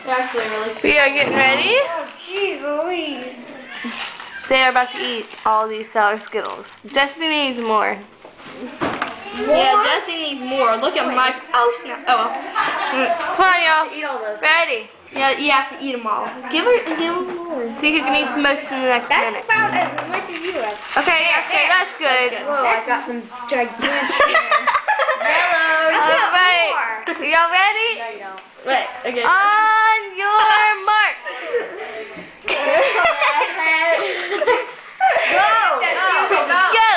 They're actually really sweet. We are getting ready. Oh, jeez Louise. They are about to eat all these sour Skittles. Jesse needs more. Yeah, Jesse needs more. Look at my. Oh, snap. Oh, well. Come on, y'all. Eat all those. Ready. Yeah, you have to eat them all. Give her more. See who can eat the most in the next That's minute. about as much as you have. Okay, okay, that's good. Whoa, I got some gigantic. All right. Y'all ready? No, you don't. Wait, okay. On your mark. Go.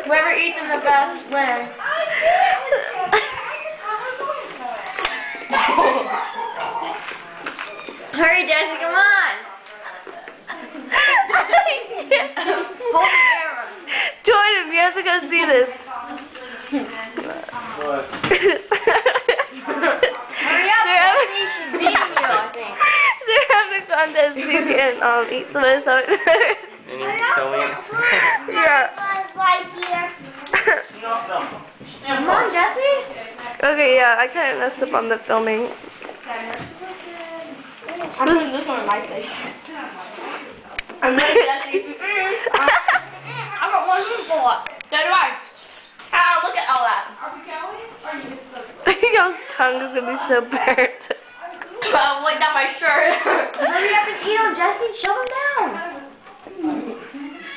Whoever eats them the best wins. Hurry, Jesse, come on. Hold the camera. Jordan, you have to go see this. Hurry up, Jesse. She's beating you, I think. They're having a contest who can eat the most of it. Yeah. Come on, Jesse. Okay, yeah, I kind of messed up on the filming. I'm putting this one in my face. I'm ready, Jesse. I got one spoonful. So do I. Ah, look at all that. Y'all's tongue is gonna be so burnt. Like down my shirt. Hurry up and eat on Jesse. Shove him down.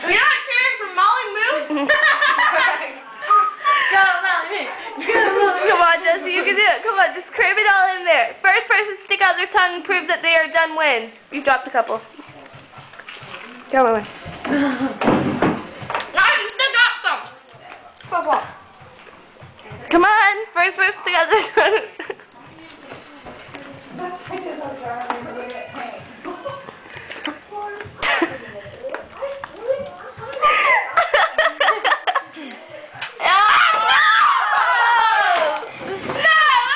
You're not cheering for Molly Moo? Go, Molly Moo. Come on, Jesse, you can do it. Come on, just cram it all in there. First person to stick out their tongue and prove that they are done wins. You dropped a couple. Come on. No, you still got some. Go, go. Come on, first person to stick out their tongue.